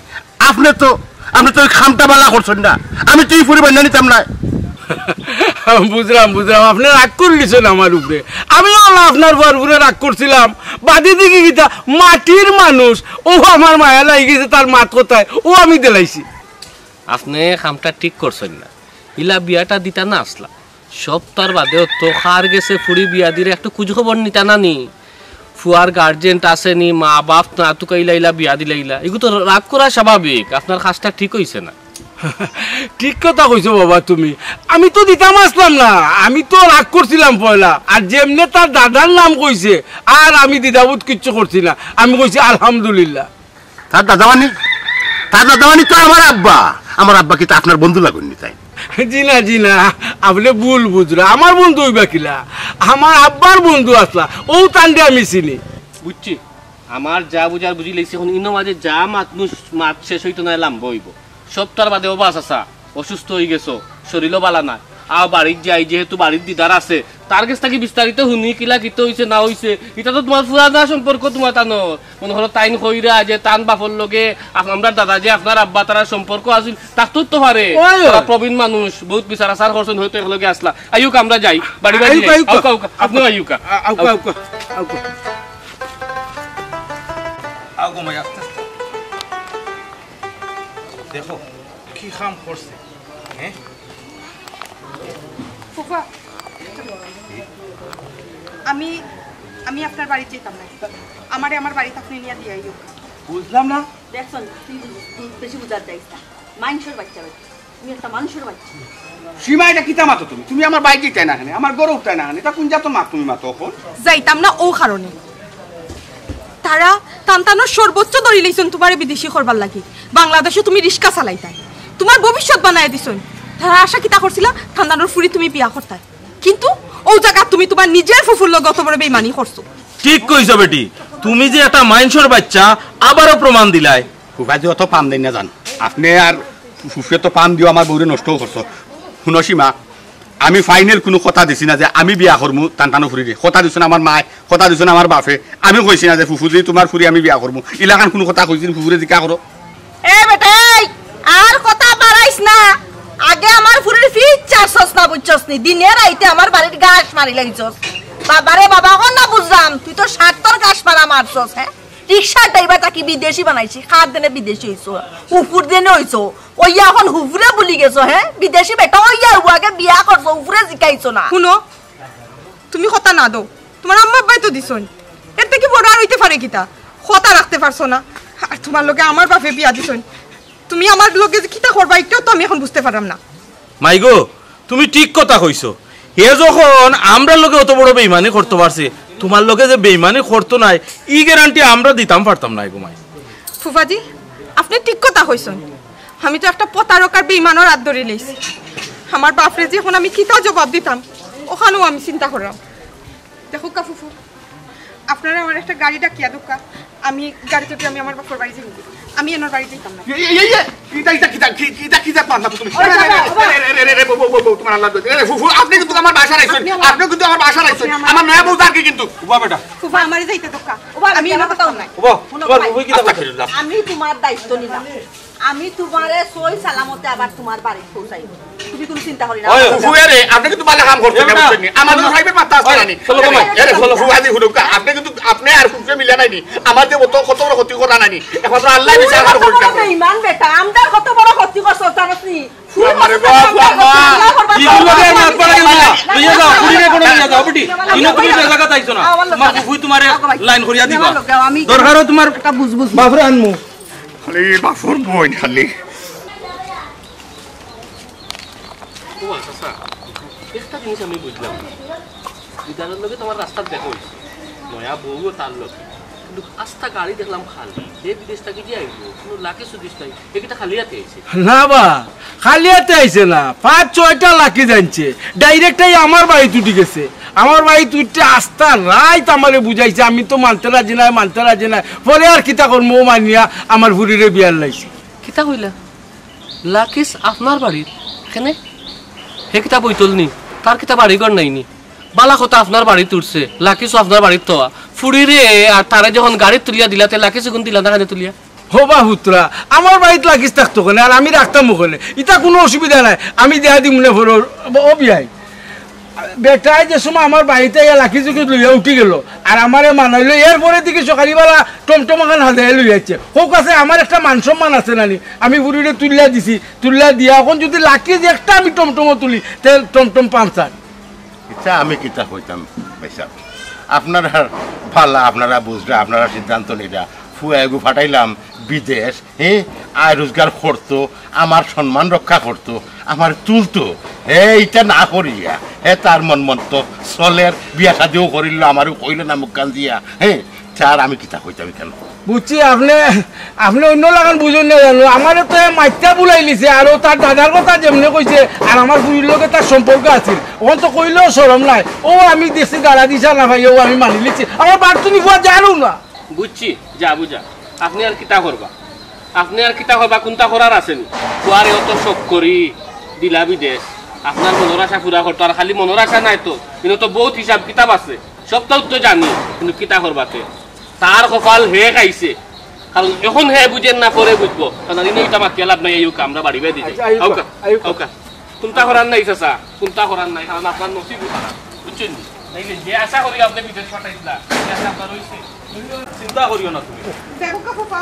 আপনি তো খামটা বালা করছেন না আমি তো এই পুরি বান্ধা নিতাম না বুঝলাম আপনি রাগ করলিছেন আমার উপরে আমিও আপনার বর উপরে রাগ করছিলাম বাদি দিকে গীতা মাটির মানুষ ও আমার মায়া লাগি গেছে তার মাত কোথায় ও আমি দিলাইছি আপনি কামটা ঠিক করছেন না ইলা বিয়াটা দিতা না আসলা সপ্তাহ বাদেও তো খার গেছে ফুড়ি বিয়া দিলে একটু খোঁজ খবর নিতা না নি ফুয়ার গার্জেন্ট আসেনি মা বাপ না তুকাইলা ইলা বিয়া দিলাইলা এগুলো তো রাগ করা স্বাভাবিক আপনার কাজটা ঠিক হইছে না ঠিক কথা কইছো বাবা তুমি আমি তো দিতাম আসলাম না আমি তো রাগ করছিলাম পয়লা আর যেমনে তার দাদার নাম কইছে আর আমি দিদাবুত কিচ্ছু করছি না আমি কইছি আলহামদুলিল্লাহ তার দাদা মানে তো আমার আব্বা কি তা আপনার বন্ধু লাগুননি তাই জি না আপনি ভুল বুঝরা আমার বন্ধু হইবা কিলা আমার আব্বার বন্ধু আসলা ও তান্ডে আমি চিনি বুঝছি আমার যা বুঝার বুঝি লেগেছে এখন ইনো মাঝে যা মাত শেষ হইতো না এলাম বইব সপ্তাহ বাদে ও বাস আসা অসুস্থ হয়ে গেছো শরীরও বালা না আর বাড়ির যাই যেহেতু বাড়ির দিদার আছে তার কাছ থেকে বিস্তারিত শুনি কিলা কিতে হইছে না হইছে এটা তো তোমার পুরানা সম্পর্ক তোমার তানো মনে হলো তাইন কইরা যে তান বাপর লগে আমরা দাদা যে আপনার আব্বা তারা সম্পর্ক আছিল তার তো পারে প্রবীণ মানুষ বহুত বিচার আচার করছেন হয়তো একলগে আসলা আইউক আমরা যাই বাড়ি বাড়ি আপনি আইউকা দেখো কি কাম করছে হ্যাঁ ফুফা আমি আপনার বাড়ি যেতাম না আমার বাড়িতে আপনি নিয়ে দিয়ে আইও বুঝলাম না দেখছন তুই বেশি বুঝার যাইস না মানুষের বাচ্চা তুমি একটা মানুষের বাচ্চা সীমা এটা কিতা মাতো তুমি আমার বাইক দিতে না আমার গরু উঠতে না এটা কোন জাত মা তুমি মাতো এখন যাইতাম না ও কারণে তারা তান্তানোর সর্বোচ্চ ধরি লইছেন তোমার বিদেশি করবার লাগি বাংলাদেশে তুমি রিক্সা চালাইতাই তোমার ভবিষ্যৎ বানায় দিছন তারা আশা কিতা করছিলা তান্তানোর ফুরি তুমি বিয়া করতাই কিন্তু ও জায়গা তুমি তোমার নিজের ফুফুর লগে অত বড় বেইমানি করছো ঠিক কইছো বেটি তুমি যে একটা মাইনসর বাচ্চা আবারও প্রমাণ দিলাই ফুফাজি অত পান দেন না জান আপনি আর ফুফে তো পান দিও আমার বউরে নষ্ট করছো শুনো সীমা আমি ফাইনাল কোনো কথা দিছি না যে আমি বিয়া করবো টানটানো ফুরি দিয়ে কথা দিছো না আমার মায় কথা দিছো না আমার বাপে আমি কইছি না যে ফুফু যদি তোমার ফুরি আমি বিয়া করবো ইলাকান কোনো কথা কইছি ফুফুরে জিকা করো এ বেটাই আর কথা বাড়াইস না আগে আমার ফুরির ফিচ চারছস না বুঝছস নি দিনে রাইতে আমার বাড়ির গাছ মারি লাইছস বাবারে বাবা কোন না বুঝলাম তুই তো 70 গাছ মারা মারছস হ্যাঁ রিকশা ড্রাইভারটা কি বিদেশি বানাইছি খার দেনে বিদেশি হইছো হুফুর দেনে হইছো ওইয়া এখন হুফুরে বলি গেছো হ্যাঁ বিদেশি বেটা ওইয়া আগে বিয়া করছো হুফুরে জিকাইছো না শুনো তুমি কথা না দাও তোমার আম্মা আব্বাই তো দিছন এর থেকে বড় আর হইতে পারে কিতা কথা রাখতে পারছো না আর তোমার লগে আমার বাপে বিয়া দিছন তুমি আমার লগে যে কিতা করবা এটাও তো আমি এখন বুঝতে পারলাম না মাইগো তুমি ঠিক কথা কইছো এ যখন আমরা লোকে অত বড় বেইমানি করতে পারছি তোমার লোকে যে বেইমানি করতো নাই ই গ্যারান্টি আমরা দিতাম পারতাম না গো মাই ফুফাজি আপনি ঠিক কথা কইছেন আমি তো একটা প্রতারকার বেইমানের হাত ধরে লইছি আমার বাপরে যে এখন আমি কিতা জবাব দিতাম ওখানেও আমি চিন্তা করলাম দেখো কা ফুফু আপনারা আমার একটা গাড়ি ডাকিয়া দোকা আমি গাড়ি চড়ে আমি আমার বাপের বাড়ি যাই আমি এনার বাড়ি যাইতাম না আপনি কিন্তু আমার বাসা রাখছেন আপনি কিন্তু আমার বাসা রাখছেন আমার নয়া বউ তার কি কিন্তু ফুফা আমারই যাইতে দোকা আমি এনার কথাও নাই আমি তোমার দায়িত্ব নিলাম আমি তোমারে সই সালামতে আবার তোমার বাড়ি পৌঁছাইব তুমি কোনো চিন্তা করি না ওই ফুয়ারে আপনি কিন্তু ভালো কাম করছেন বুঝছেন আমাদের সাহেবের মাথা আছে না চলো ভাই আরে চলো ফুয়াদি হুডুকা আপনি কিন্তু আপনি আর ফুফে মিলা নাইনি আমাদের কত কত বড় ক্ষতি করা নাইনি একমাত্র আল্লাহ বিচার করবে বেঈমান বেটা আমদার কত বড় ক্ষতি করছো জানোসনি আমারে বাপ মা কি লাগে না পড়া গেল লইয়া যাও পুরিরে কোন নিয়া যাও বেটি ইনো তুমি জায়গা তাইছো না মা ফুফু তোমারে লাইন করিয়া দিবা দরকারও তোমার একটা বুঝবুঝ বাপরে আনমু খালি বাফর বই খালি একটা জিনিস আমি বুঝলাম বিদ্যালয়ের লোকে তোমার রাস্তার দেখো নয়া বউও তার লোক কিন্তু আস্তা গাড়ি দেখলাম খালি যে বিদেশ থেকে যে আইলো কোনো লাখে সুদিস নাই এটা খালি হাতে আইছে না বা খালি হাতে আইছে না 5-6টা লাকি জানছে ডাইরেক্টই আমার বাড়ি তুটি গেছে আমার বাড়ি তুইতে আস্তা রাইত আমারে বুঝাইছে আমি তো মানতে রাজি নাই পরে আর কিতা করবো মানিয়া আমার ভুরিরে বিয়ার লাইছে কিতা হইলা লাকিস আপনার বাড়ির এখানে হে কিতা বইতল নি তার কিতা বাড়িঘর নাইনি বালা কথা আপনার বাড়ি তুলছে লাকিসও আপনার বাড়ির তো ফুড়ি রে আর তারা যখন গাড়ি তুলিয়া দিলাতে লাকিস কোন দিলা না তুলিয়া হবা হুতরা আমার বাড়িতে লাগিস থাকতো কেন আর আমি রাখতাম ওখানে এটা কোনো অসুবিধা নাই আমি দেয়া দিই মনে করো ও বিয়াই বেটাই যে সময় আমার বাড়িতে লাখি চুকি লইয়া উঠি গেল আর আমারে মানাইলো এরপরে দিকে সকালবেলা টমটম এখন হাজারে লই যাচ্ছে হোক আছে আমার একটা মান সম্মান আছে নানি আমি বুড়িরে তুলিয়া দিছি তুলিয়া দিয়া এখন যদি লাখি যে একটা আমি টমটমও তুলি তাহলে টমটম পাঁচার এটা আমি কিতা কইতাম ভাইসাব আপনারা ভালো আপনারা বুঝরা আপনারা সিদ্ধান্ত নিরা ফুয়াগু ফাটাইলাম বিদেশ হ্যাঁ আয় রোজগার করতো আমার সম্মান রক্ষা করতো আমার তুলতো এইটা না করিয়া তার মন মতো চলের বিয়া শাদিও করিল আমারও কইল না মুখ কান দিয়া হ্যাঁ চার আমি কিতা কইতাম কেন বুঝছি আপনি অন্য লাগান বুঝুন না জানো আমার তো মাইটা বুলাই লিছে আর তার দাদার কথা যেমনি কইছে আর আমার বুড়ির লগে তার সম্পর্ক আছিল ওখান তো কইলেও সরম নাই ও আমি দেশে গাড়া দিছা না ভাই ও আমি মানি লিছি আমার বাড়ি তুমি ফুয়া জানো না বুঝছি যা বুঝা আপনি আর কিতা করবা কোনটা করার আছেন কুয়ারে অত শোক করি দিলা বিদেশ আপনার মনের আশা পুরা করতো আর খালি মনের আশা নাই তো কিন্তু তো বহুত হিসাব কিতাব আছে সবটাও তো জানি কিন্তু কিতা করবাতে তার কপাল হে খাইছে কারণ এখন হে বুঝেন না পরে বুঝবো কারণ ইটা মাতিয়ে লাভ নাই এই আমরা বাড়ি বেঁধে দিই কোনটা করার নাই চাচা কোনটা করার নাই কারণ আপনার নসিব বুঝছেন যে আশা করি আপনি বিদেশ পাঠাইছিলা আপনার হয়েছে চিন্তা করিও না তুমি দেখো ফুফা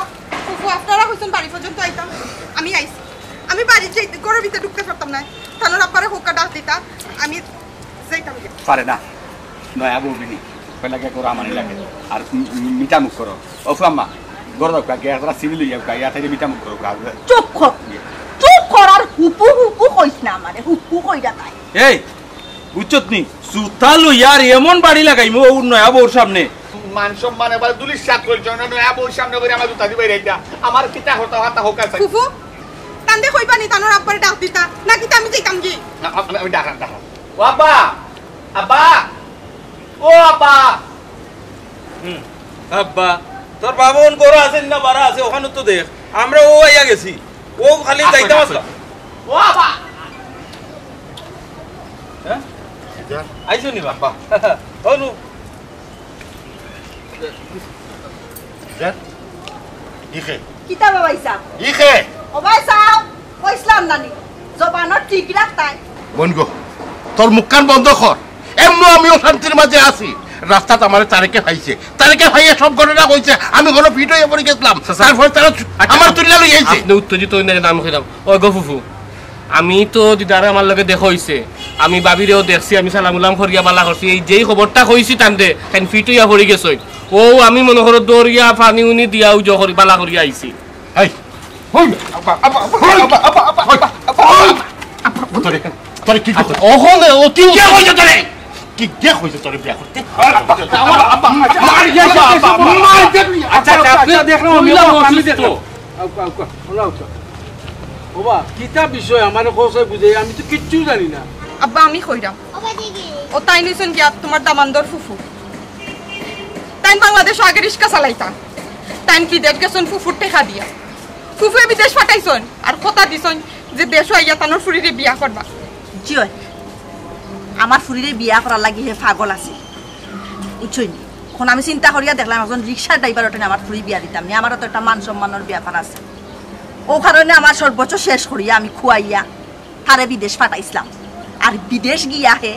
আপনারা কইছেন বাড়ি পর্যন্ত আইতাম আমি আইছি আমি বাড়ি যাইতে ঘরের ভিতরে ঢুকতে পারতাম না তানোর আপারে হোকা ডাক দিতা আমি যাইতাম পারে না নয়া বউবিনি পেলাকে করো আমানি লাগে আর মিঠা মুখ করো ওফাম্মা গরদ কাকে একরা সিভিল ইয়া কায়া থেকে মিঠা মুখ করো চুপ কর আর হুপু কইছ না আমারে হুপু কইরা তাই এই বুঝছত নি সুতালু ইয়ার এমন বাড়ি লাগাইমু ও নয়া বউর সামনে মান সম্মান এবার দুলিশ সাত করছ না নয়া বউ সামনে করে আমার জুতা দিবে রেডা আমার কিতা হতা হতা হোকা চাই ফুফু তান্দে কইবানি তানোর আব্বার ডাক দিতা নাকি আমি যাইতাম কি আমি ডাকা ও আব্বা আব্বা ও আব্বা আব্বা তোর বাবা ওন গরু আছেন না বাড়া আছে ওখানে তো দেখ আমরা ও আইয়া গেছি ও খালি যাইতাম আসলা ও আব্বা হ্যাঁ আইছো নি বাবা অনু ইখে কিতা বাবাই সাহ ইখে ও ভাই সাহ কইছলাম নানি জবানত ঠিক রাখতাই বনগো তোর মুখখান বন্ধ কর এমন আমিও শান্তির মাঝে আছি রাস্তাত আমার তারেকে ভাইয়ে সব ঘটনা কইছে আমি কোনো ফিট হয়ে পড়ে গেছিলাম তারপর তারা আমার তুলিয়া লই আইছে আপনি উত্তেজিত হই না নাম কইরাম ও গো ফুফু আমি তো দিদারে আমার লগে দেখো হইছে আমি বাবিরেও দেখছি আমি সালাম উলাম করিয়া বালা করছি এই যেই খবরটা কইছি তান্দে তাই ফিট হইয়া পড়ে গেছই ও আমি মনে করো দরিয়া পানি উনি দিয়াও জ করি বালা করিয়া আইছি এই হই তোরে কি কইছ ওহলে অতি কে কইছ তোরে কি কে কইছ তোরে বিয়া করতে আচ্ছা আপনি দেখলাম আমি দেখলো ওবা কিতা বিষয় আমার কোসে বুঝে আমি তো কিচ্ছু জানি না আব্বা আমি কইরাম ও তাই নিছেন কি তোমার দামান্দর ফুফু তাই বাংলাদেশ আগে রিস্কা চালাইতা তাই বিদেশ গেছেন ফুফুর টেকা দিয়া ফুফুয়ে বিদেশ পাঠাইছন আর কথা দিছন যে দেশ আইয়া তানোর ফুরিরে বিয়া করবা জি আমার ফুরিরে বিয়া করার লাগি হে পাগল আছে বুঝছই নি এখন আমি চিন্তা করিয়া দেখলাম একজন রিক্সার ড্রাইভার ওঠেন আমার ফুরি বিয়া দিতাম নি আমারও তো একটা মান সম্মানের ব্যাপার আছে ও কারণে আমার সর্বোচ্চ শেষ করিয়া আমি খুয়াইয়া তারে বিদেশ পাঠাইছিলাম আর বিদেশ গিয়া হে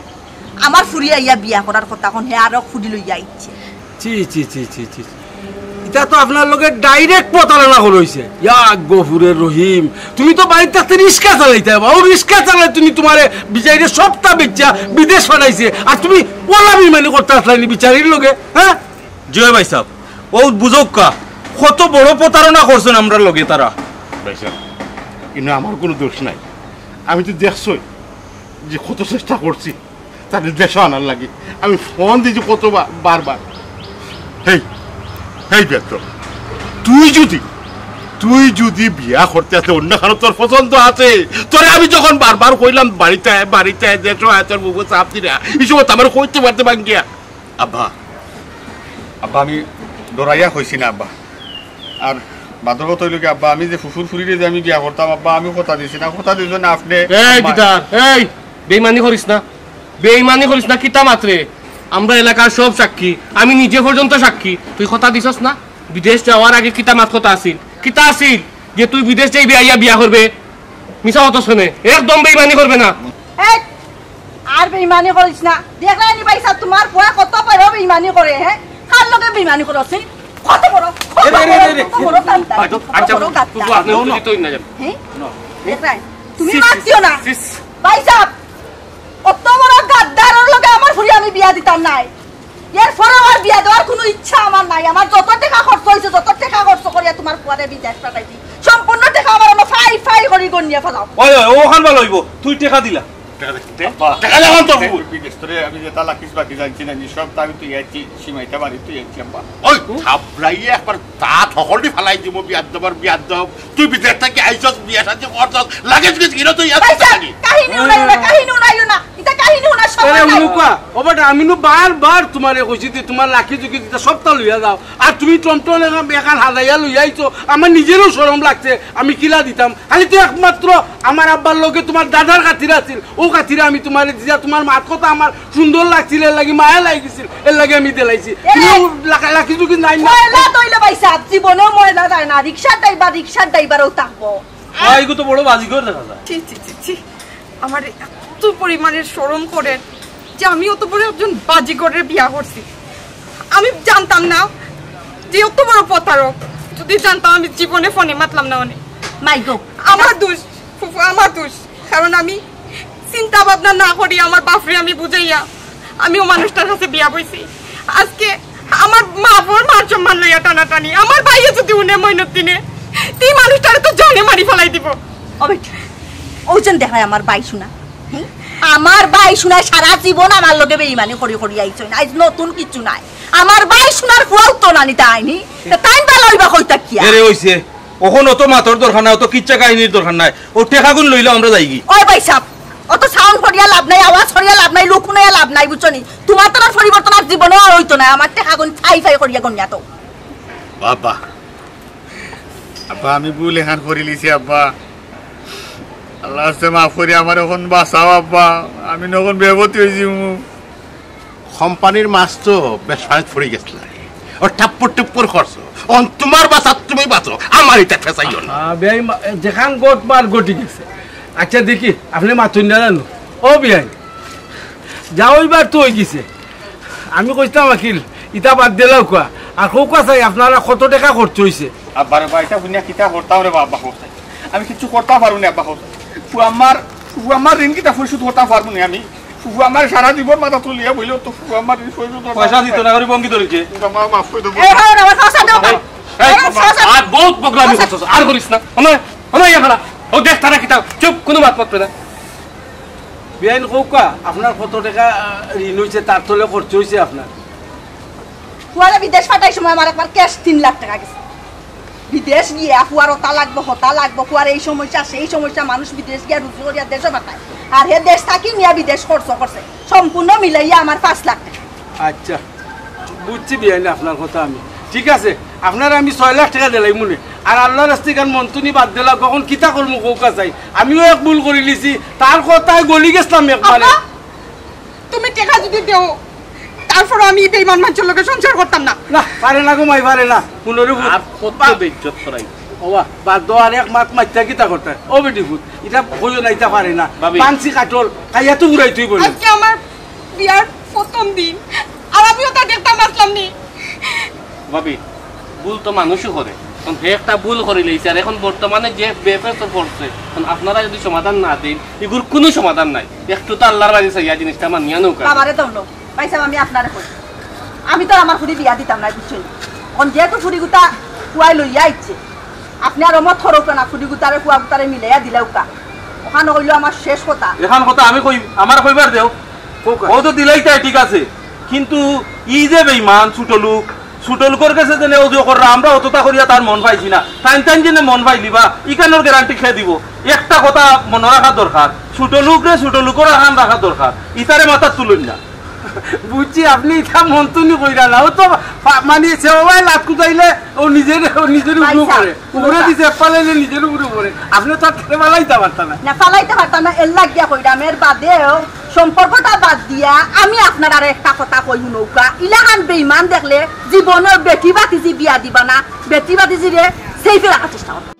আমার ফুরিয়া ইয়া বিয়া করার কথা এখন হে আরো ফুডি লইয়া ইচ্ছে ছি ছি ছি ছি ছি এটা তো আপনার লগে ডাইরেক্ট প্রতারণা হইছে ইয়া গফুরের রহিম তুমি তো বাড়িতে থাকতে রিক্সা চালাইতে ও রিক্সা চালাই তুমি তোমারে বিচারিরে সবটা বেচা বিদেশ পাঠাইছে আর তুমি ওলা বিমানি করতে আসলাইনি বিচারির লগে হ্যাঁ জয় ভাই সাহেব ও বুঝোক কা কত বড় প্রতারণা করছেন আমরা লগে তারা কিন্তু আমার কোনো দোষ নাই আমি তো দেখছই যে কত চেষ্টা করছি তাদের দেশে আনার লাগে আমি ফোন দিয়েছি বারবার হেই হেই বেত্র তুই যদি বিয়া করতে আসলে অন্য কারো তোর পছন্দ আছে তোরে আমি যখন বারবার কইলাম বাড়িতে দেশো আয় তোর বুবু চাপ দিরা এই সময় আমার কইতে পারতে বাঙ্গিয়া আব্বা আব্বা আমি ডরাইয়া হইছি না আব্বা আর বাদরগত হইল কি আব্বা আমি যে ফুফুর ফুরিরে যে আমি বিয়া করতাম আব্বা আমি কথা দিছি না কথা দিছ না আপনি এই দিদার এই বেইমানি করিস না কিতা মাত্রে আমরা এলাকার সব সাক্ষী আমি নিজে পর্যন্ত সাক্ষী তুই কথা দিছস না বিদেশ যাওয়ার আগে কিতা মাত কথা আসিল যে তুই বিদেশ যাইবি আইয়া বিয়া করবে মিছা কথা শুনে একদম বেইমানি করবে না এই আর বেইমানি করিস না দেখলাই নি ভাই সাহেব তোমার পোয়া কত বড় বেইমানি করে হ্যাঁ কার লগে বেইমানি করছিস কত বড় তুমি মারতিও না ভাই সাহেব কত বড় গাদ্দারের লগে আমার ফুরি আমি বিয়া দিতাম নাই এর পরে আমার বিয়া দেওয়ার কোনো ইচ্ছা আমার নাই আমার যত টাকা খরচ হয়েছে যত টাকা খরচ করিয়া তোমার পোয়ারে বিদেশ পাঠাইছি সম্পূর্ণ টাকা আমার ফাই করি গনিয়া ফেলাও ওই ওখান ভালো হইব তুই টাকা দিলা আমি যে তালা কিস বাকি যাচ্ছি না সব আমি তুই যাচ্ছি সীমাইতে বাড়ি তুই যাচ্ছি আব্বা ওই থাপড়াইয়ে একবার দাঁত সকলটি ফেলাই দিব বিয়ার দেব তুই বিদেশ থেকে আইসস বিয়া সাথে করছস লাগেজ গেছ কিনা তুই কাহিনী উনাইও না এটা কাহিনী উনা সব আমি বারবার তোমারে কইছি যে তোমার লাখি জুকি দিতে সবটা লইয়া যাও আর তুমি টমটম এখান হাজাইয়া লইয়া আইছো আমার নিজেরও শরম লাগছে আমি কিলা দিতাম খালি তো একমাত্র আমার আব্বার লগে তোমার দাদার খাতির আছিল ও খাতিরে আমি তোমারে দিয়া তোমার মাত কথা আমার সুন্দর লাগছিল এর লাগি মায়া লাগিছিল এর লাগি আমি দিলাইছি তুমি লাখি জুকি নাই না ময়লা তইলে ভাই সাহেব জীবনেও ময়লা যায় না রিকশার ড্রাইভারও থাকবো এইগো তো বড় বাজি করে দেখা যায় ছি আমার এত পরিমাণের শরম করে যে আমি অত বড় একজন বাজিগরের বিয়া করছি আমি জানতাম না যে অত বড় প্রতারক যদি জানতাম আমি জীবনে ফোনে মাতলাম না অনেক মাই গো আমার দোষ ফুফু আমার দোষ কারণ আমি চিন্তা ভাবনা না করি আমার বাপরে আমি বুঝাইয়া আমিও মানুষটার কাছে বিয়া বইছি আজকে আমার মা বোন মার সম্মান লইয়া টানাটানি আমার ভাইয়ে যদি উনে মইনত দিনে তুই মানুষটারে তো জানে মারি ফেলাই দিব ওজন দেখায় আমার ভাই শোনা আমার ভাই শোনায় সারা জীবন আমার লগে বেইমানি করি আইছই আজ নতুন কিছু নাই আমার ভাই শোনার ফুয়াও তো নানি তাইনি তাই ভালো হইবা কইতা কি এরে হইছে ওখন অত মাতর দরকার নাই অত কিচ্ছা কাহিনীর দরকার নাই ও টেকাগুন লইলে আমরা যাইগি ওই ভাই সাহেব অত সাউন্ড করিয়া লাভ নাই আওয়াজ করিয়া লাভ নাই লোক শুনাইয়া লাভ নাই বুঝছনি তোমার তো পরিবর্তন আর জীবনে আর হইতো না আমার টেকাগুন ছাই ফাই করিয়া গনিয়া তো বাবা আব্বা আমি ভুল এখান করে লিছি আব্বা আল্লাহ সে মাফ করি আমার এখন বাঁচাও আব্বা আমি নখন বেবতি হয়েছি কোম্পানির মাছ তো বেশ ফাইট পড়ে গেছিল ও টাপ্পর টুপ্পর খরচ তোমার বাঁচা তুমি বাঁচো আমার এটা ফেসাইও না বেআই যেখান গোট মার গটি গেছে আচ্ছা দেখি আপনি মাতুন না জানো ও বেআই যাও এবার তো হয়ে গেছে আমি কইতাম আখিল ইটা বাদ দিলাও কোয়া আর কোকা চাই আপনারা কত টাকা খরচ হয়েছে আব্বার বাড়িটা শুনিয়া কিতা করতাম রে বাবা হোসাই আমি কিছু করতে পারবো না আব্বা হোসাই আমার ঋণ কিতা পরিশোধ করতে পারবো না আমি আমার সারা জীবন মাথা তুলিয়া বইল তো আমার ঋণ পরিশোধ পয়সা দিত না করে বঙ্গি ধরেছে মাফ করে দেবো আর বহুত বগলামি করছস আর করিস না অনয় এখানা ও দেখ তারা কিতা চুপ কোনো বাত মাত্র না বেআইন কোকা আপনার কত টাকা ঋণ হয়েছে তার তলে খরচ হয়েছে আপনার ফুয়ারে বিদেশ পাঠাই সময় আমার একবার ক্যাশ 3 লাখ টাকা গেছে বিদেশ গিয়ে ফুয়ার হতা লাগবো ফুয়ার এই সমস্যা সেই সমস্যা মানুষ বিদেশ গিয়া রুজি করিয়া দেশে পাঠায় আর হে দেশ থাকি নিয়া বিদেশ খরচ করছে সম্পূর্ণ মিলাইয়া আমার 5 লাখ টাকা আচ্ছা বুঝছি বেআইন আপনার কথা আমি ঠিক আছে আপনার আমি 6 লাখ টাকা দিলাই মনে আর আল্লাহর রাস্তিকার মন্তুনি বাদ দিলা কখন কিতা করবো কোকা চাই আমিও এক ভুল করে লিছি তার কথায় গলি গেছিলাম একবারে তুমি টাকা যদি দেও তারপর আমি বেঈমান মানুষের লগে সংসার করতাম না না পারে না গো মাই পারে না পুনরে আর কত বেইজ্জত করাই ওবা বাদ দো আর এক মাত মাইতা কিতা করতে ও বেটি ফুট এটা কইও নাইতা পারে না পাঁচি কাটল কাইয়া তো উড়াই তুই বলে আজকে আমার বিয়ার প্রথম দিন আর আমিও তা দেখতাম আসলাম নি ভাবি ভুল তো মানুষই করে কারণ হে একটা ভুল করে লইছে আর এখন বর্তমানে যে বেফেসে পড়ছে কারণ আপনারা যদি সমাধান না দেন এগুলোর কোনো সমাধান নাই একটু তো আল্লাহর বাড়ি চাই এই জিনিসটা আমার নিয়ে নৌকা বাবারে দৌড় পাইছাম আমি আপনারে কই আমি তো আমার ফুরি বিয়া দিতাম না বুঝছেন কোন যেহেতু ফুরি গুতা কুয়াই লইয়া আইছে আপনি আর মত থরক না ফুরি গুতারে কুয়া গুতারে মিলাইয়া দিলাও কা ওখানে হইলো আমার শেষ কথা এখন কথা আমি কই আমার কইবার দেও ও তো দিলাই তাই ঠিক আছে কিন্তু ই যে বেঈমান ছোট লোকের কাছে জেনে অজু কররা আমরা অতটা করিয়া তার মন পাইছি না টাইম জেনে মন পাইলিবা ইকানোর গ্যারান্টি খেয়ে দিব একটা কথা মনে রাখা দরকার ছোট লোকের আহান রাখা দরকার ইতারে মাথা তুলুন না বুঝছি আপনি এটা মন্তুনি কইরা না ও তো মানে সেবাই লাত কুতাইলে ও নিজের উপরে করে উপরে দিছে পালাইলে নিজের উপরে করে আপনি তো আর পালাইতে পারতাম না পালাইতে পারতাম না এর লাগিয়া কইরাম এর বাদেও সম্পর্কটা বাদ দিয়া আমি আপনার আর একটা কথা কই নৌকা ইলাহান বেঈমান দেখলে জীবনের বেটি বাতিজি বিয়া দিবা না বেটি বাতিজি রে সেইফে রাখার চেষ্টা করো